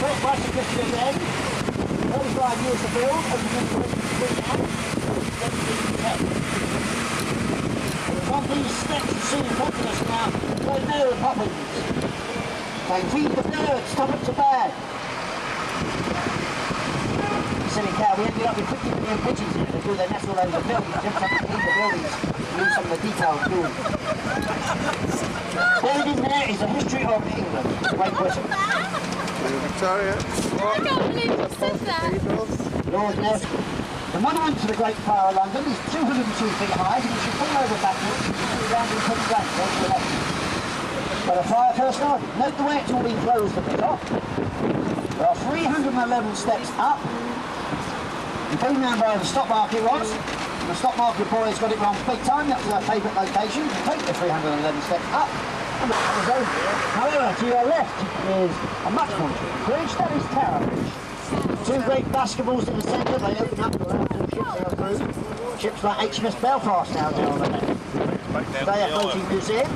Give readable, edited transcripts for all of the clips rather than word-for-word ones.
built by Sir Christopher again. 35 years to build, opened in 2010. On these steps you see in front of us now, they're Mary Poppins. They feed the birds, stomach to bed. Silly cow, we ended up with 50 million pigeons here to do their nest all over the buildings. Didn't have to clean the buildings, use some of the details doing. Buried in there is the history of England. Great Britain. Victoria. I can't believe you said that. Lord Nelson. The monument to the Great Fire of London is 202 feet high, and you should fall over backwards around in 20 grand, go to the left. But the fire first started. Note the way it's all been closed a bit off. There are 311 steps up. You've been round by the stock market once. The stock market boys got it wrong big time. That's their favourite location. You take the 311 steps up. However, to your left is a much more bridge. That is Tower Bridge. Two great basketballs in the centre. They open up around two ships sail through. Ships like HMS Belfast now there on the left. Today a floating museum.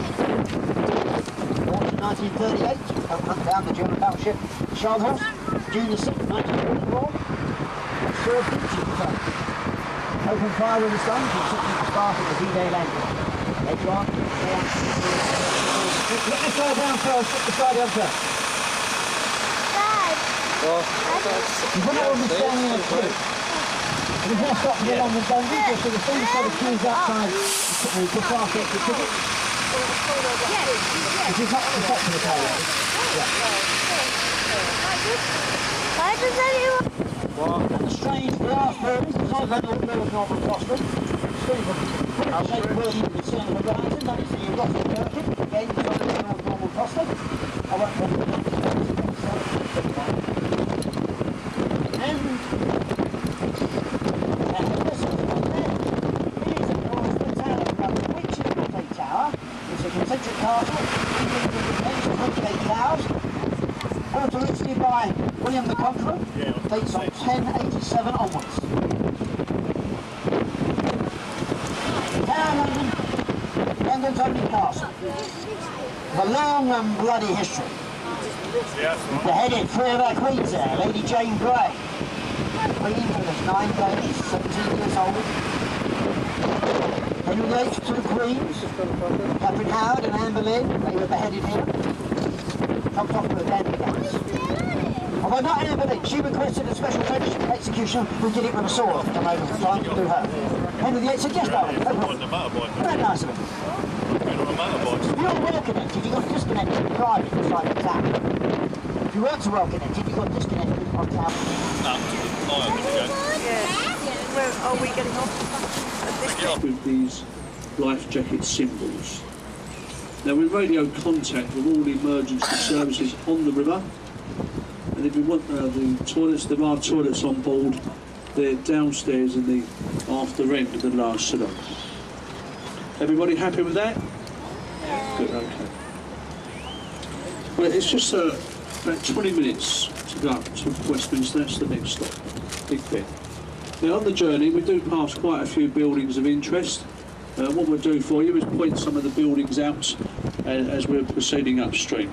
Launched in 1938. Hunt down the German battleship Charles. June the 6th, 1944. Sword beach at the front. Open fire with the sun. You took the start of the D-Day landing. Later on, let this guy down first. Let this guy down first. Oh, You put it on the standing in a queue. If you can't stop for London Dundee, just so the same set of queues outside, you put fast extra tickets. If you cut the top to the car. Why does anyone... And the strange glass buildings, it's not like all the buildings north of Boston. Still the shaped building you can see on the horizon, that is the Rocket Circuit. Again, it's not like all normal Boston. I won't go into concentric castle, 28 towers, built originally by William the Conqueror, dates on 1087 onwards. Tower London, London's only castle, with a long and bloody history. Beheaded three of our queens there, Lady Jane Grey, Queen who was 9 days, 17 years old. Henry VIII to the Queens, Catherine Howard and Anne Boleyn, they were beheaded here. Chopped off with a dandy guns. Although not Anne Boleyn, she requested a special tradition of execution, we did it with a sword to come over the time to do her. Henry VIII said, yes, darling, no problem. Very nice of him. If you were well connected, you got disconnected from private inside the town. If you weren't so well connected, you got disconnected on town. Where are we getting off? With these life jacket symbols. Now we're radio contact with all the emergency services on the river, and if you want the toilets, there are toilets on board. They're downstairs in the after end of the last salon. Everybody happy with that? Good, okay. Well, it's just about 20 minutes to go up to Westminster. That's the next stop, Big Ben. Now on the journey we do pass quite a few buildings of interest. What we'll do for you is point some of the buildings out as we're proceeding upstream.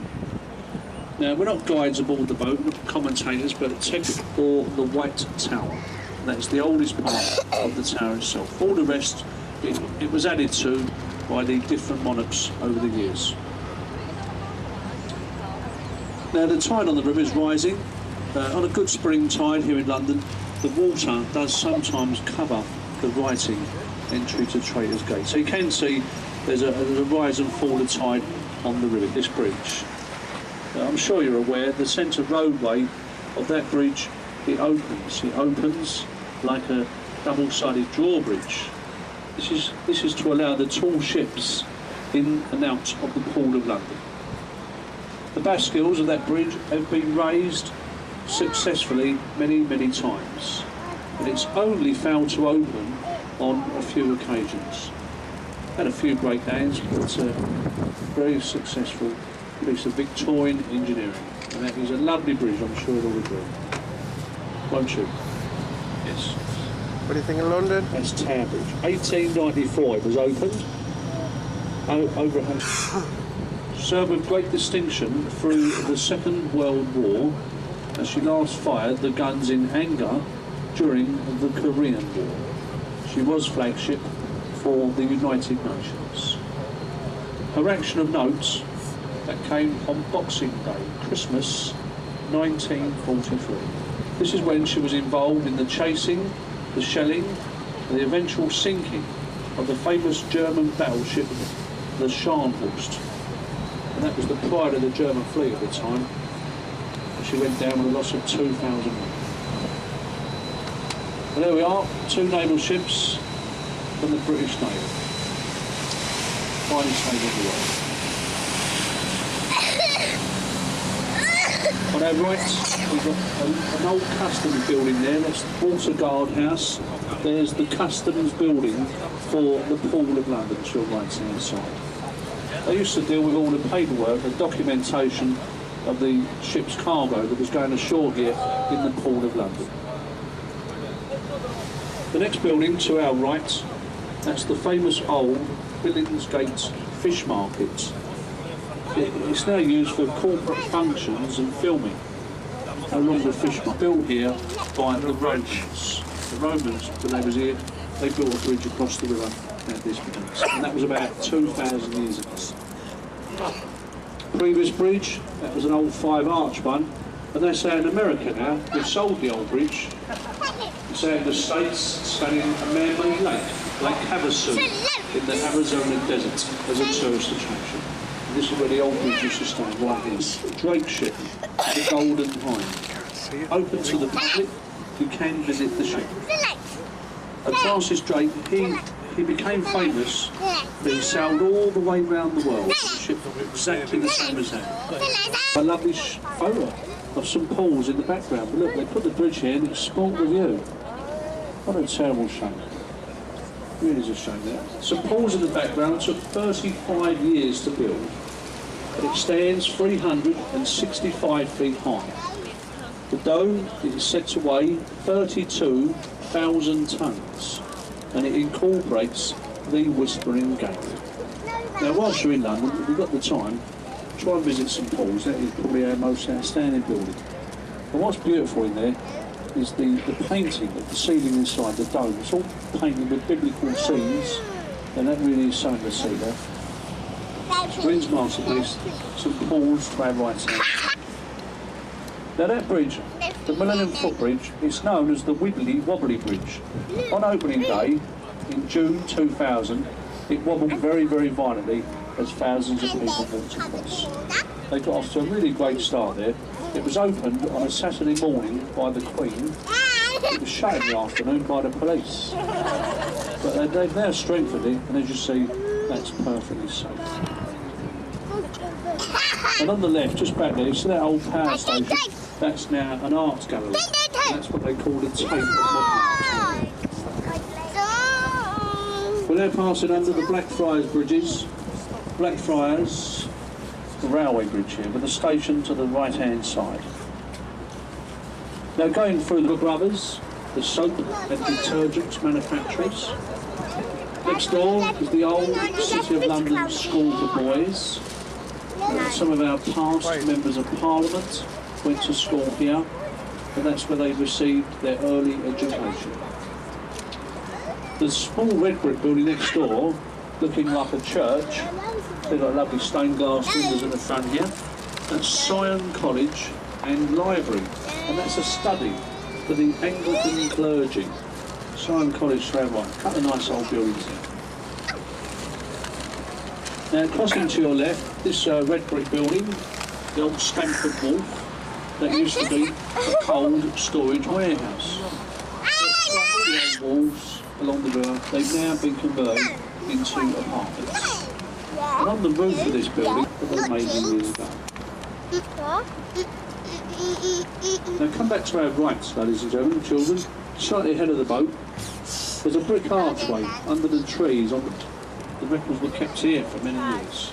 Now we're not guides aboard the boat, not commentators, but Ted or the White Tower. That's the oldest part of the tower itself. All the rest it was added to by the different monarchs over the years. Now the tide on the river is rising. On a good spring tide here in London, the water does sometimes cover the writing entry to Traitors Gate. So you can see there's a rise and fall of tide on the river, this bridge. I'm sure you're aware the centre roadway of that bridge, it opens like a double-sided drawbridge. This is to allow the tall ships in and out of the Pool of London. The bascles of that bridge have been raised successfully many times, and it's only failed to open on a few occasions. Had a few breakdowns, but a very successful piece of Victorian engineering, and that is a lovely bridge, I'm sure you'll agree. Won't you? Yes. What do you think of London? That's Tower Bridge. 1894 it was opened. Over 100. Served with great distinction through the Second World War, as she last fired the guns in anger during the Korean War. She was flagship for the United Nations. Her action of note, that came on Boxing Day, Christmas 1943. This is when she was involved in the chasing, the shelling, and the eventual sinking of the famous German battleship, the Scharnhorst. And that was the pride of the German fleet at the time. She went down with a loss of 2,000 men. And there we are, 2 naval ships from the British Navy. Finest navy in the world. On our right, we've got an old customs building there. That's the Water Guard House. There's the customs building for the Pool of London, to your right hand side. They used to deal with all the paperwork and documentation of the ship's cargo that was going ashore here in the Pool of London. The next building to our right, that's the famous old Billingsgate Fish Market. It's now used for corporate functions and filming. No longer a fish market. Built here by the Romans. The Romans, when they was here, they built a bridge across the river at this place. And that was about 2,000 years ago. Previous bridge, that was an old 5-arch one. And they say in America now, they've sold the old bridge. They say in the States, standing a man-made lake, Lake Havasu, in the Arizona desert, as a tourist attraction. And this is where the old bridge used to stand, right here. Drake ship, the Golden Hind. Open to the public, you can visit the ship. And Francis Drake, he became famous, but he sailed all the way around the world. The ship exactly the same as that. A lovely photo of St Paul's in the background. But look, they put the bridge here and it's spoilt the view. What a terrible shame. Really is a shame there. St Paul's in the background took 35 years to build. But it stands 365 feet high. The dome is said to weigh 32,000 tonnes. And it incorporates the Whispering Gate. Now, whilst you're in London, if you've got the time, try and visit St Paul's. That is probably our most outstanding building. But what's beautiful in there is the painting of the ceiling inside the dome. It's all painted with biblical scenes, and that really is something to see there. Green's masterpiece, St Paul's to our right hand. Now that bridge, the Millennium Footbridge, is known as the Wibbly Wobbly Bridge. On opening day, in June 2000, it wobbled very, very violently as thousands of people walked across. They got off to a really great start there. It was opened on a Saturday morning by the Queen. It was shut in the afternoon by the police. But they've now strengthened it, and as you see, that's perfectly safe. And on the left, just back there, you see that old power station? That's now an art gallery. That's what they call the Tate of modern art. We're now passing under the Blackfriars bridges. Blackfriars, the railway bridge here, with a station to the right-hand side. Now going through the Brothers, the soap and detergent manufacturers. Next door is the old City of London School for Boys. Some of our past members of Parliament went to school here, and that's where they received their early education. The small red brick building next door, looking like a church, they've got lovely stained glass windows at the front here. That's Sion College and Library, and that's a study for the Anglican clergy. Sion College to our right, a couple of nice old buildings here. Now crossing to your left, this red brick building, the old Stamford Wharf, that used to be a cold storage warehouse. The old walls along the river, they've now been converted into apartments. And on the roof of this building, that was made years ago. Now come back to our right, ladies and gentlemen, children, slightly ahead of the boat. There's a brick archway under the trees. The records were kept here for many years.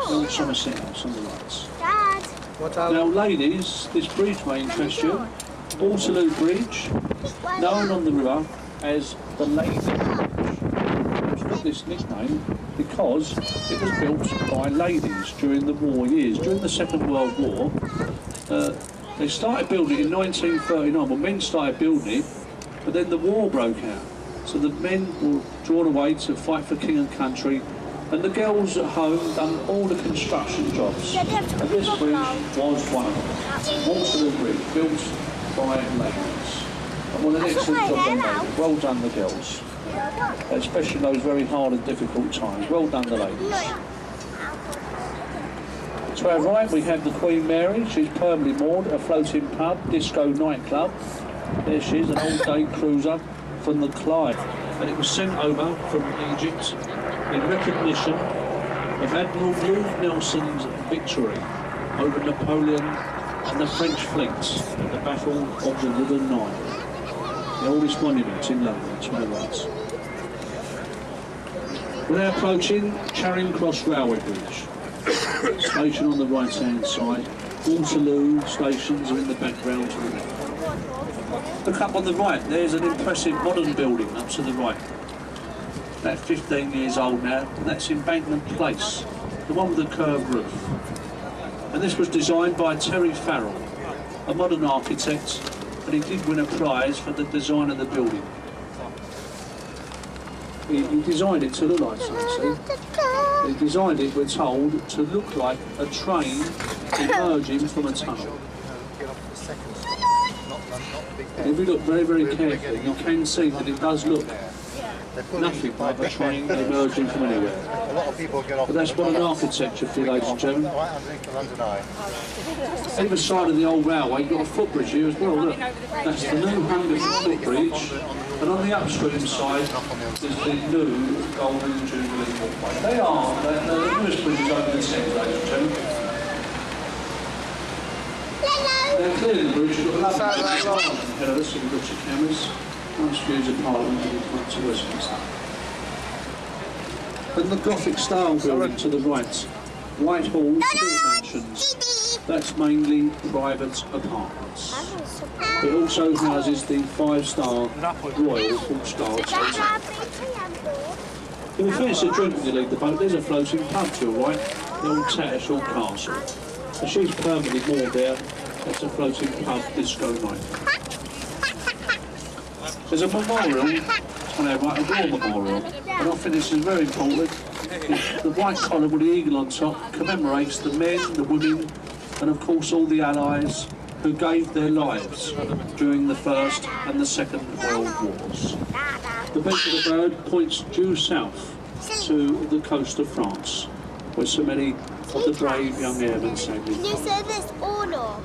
Old Somerset House on the right. Now ladies, this bridge may interest you. Waterloo Bridge, known on the river as the Lady Bridge. It's got this nickname because it was built by ladies during the war years. During the Second World War, They started building it in 1939. Well, men started building it, but then the war broke out. So the men were drawn away to fight for king and country, and the girls at home done all the construction jobs. And this bridge was one of them. Waterloo Bridge, built by ladies. And what an excellent job they made. Well done, the girls. Especially in those very hard and difficult times. Well done, the ladies. To our right, we have the Queen Mary. She's permanently moored, a floating pub, disco nightclub. There she is, an all-day cruiser from the Clyde. And it was sent over from Egypt in recognition of Admiral Lord Nelson's victory over Napoleon and the French fleets at the Battle of the River Nile. The oldest monument in London, to our right. We're now approaching Charing Cross Railway Bridge. Station on the right-hand side. Waterloo stations are in the background to the left. Look up on the right, there's an impressive modern building up to the right. About 15 years old now, and that's Embankment Place, the one with the curved roof. And this was designed by Terry Farrell, a modern architect, and he did win a prize for the design of the building. He designed it to look like something, see? He designed it, we're told, to look like a train emerging from a tunnel. If you look very, very carefully, you can see that it does look nothing like a train emerging from anywhere. But that's what an architecture for you, ladies and gentlemen. Either side of the old railway, you've got a footbridge here as well, look. That's the new 100th footbridge. And on the upstream side is the new Golden Jubilee Walkway. They are the newest bridges over the Thames, ladies and gentlemen. Now clearly the bridge, you've got a lovely Parliament ahead of us, so we've got your cameras. Nice views of Parliament in front to Westminster. And the Gothic style building to the right, Whitehall Mansions. That's mainly private apartments. It also houses the 5-star Royal Portsmouth Hotel. If you finish a drink when you leave the boat, there's a floating pub to your right, the old Tattershall Castle. So she's permanently moored there. That's a floating pub disco night. There's a memorial on our right, a war memorial, and I think this is very important. The white collar with the eagle on top commemorates the men, the women, and of course all the allies who gave their lives during the First and the Second World Wars. The beak of the bird points due south to the coast of France, where so many of the brave young airmen sadly Can you say this or no?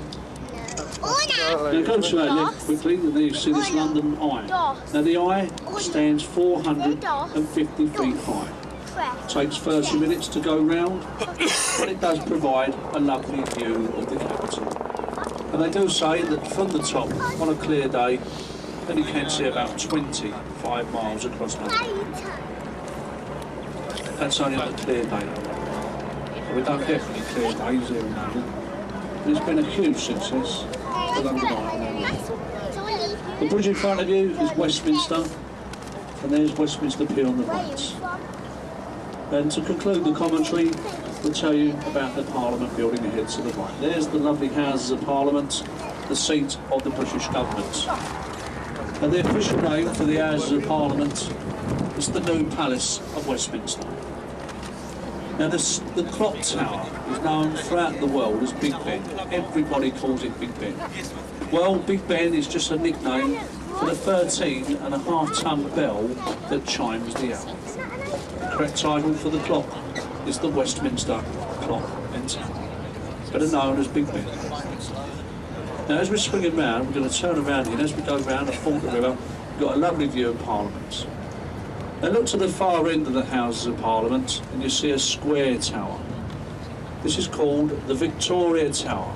Now go to our left quickly, and there you see this London Eye. Now the Eye stands 450 feet high. It takes 30 minutes to go round, but it does provide a lovely view of the capital. And they do say that from the top, on a clear day, then you can see about 25 miles across London. That's only on a clear day. We don't get any clear days here in London. It's been a huge success. The bridge in front of you is Westminster, and there's Westminster Pier on the right. And to conclude the commentary, we'll tell you about the Parliament building ahead to the right. There's the lovely Houses of Parliament, the seat of the British government. And the official name for the Houses of Parliament is the new Palace of Westminster. Now the clock tower is known throughout the world as Big Ben. Everybody calls it Big Ben. Well, Big Ben is just a nickname for the 13.5-ton bell that chimes the hour. The correct title for the clock is the Westminster Clock and Tower, better known as Big Ben. Now as we're swinging round, we're going to turn around here, and as we go round the Forth River, we've got a lovely view of Parliament. Now look to the far end of the Houses of Parliament and you see a square tower. This is called the Victoria Tower.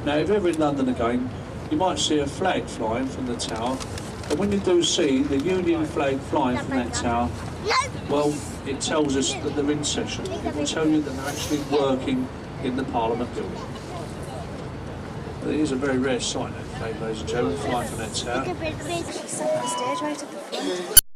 Now if you're ever in London again, you might see a flag flying from the tower, and when you do see the Union flag flying from that tower, well, it tells us that they're in session. It will tell you that they're actually working in the Parliament building. But it is a very rare sight, that flag, ladies and gentlemen, flying from that tower.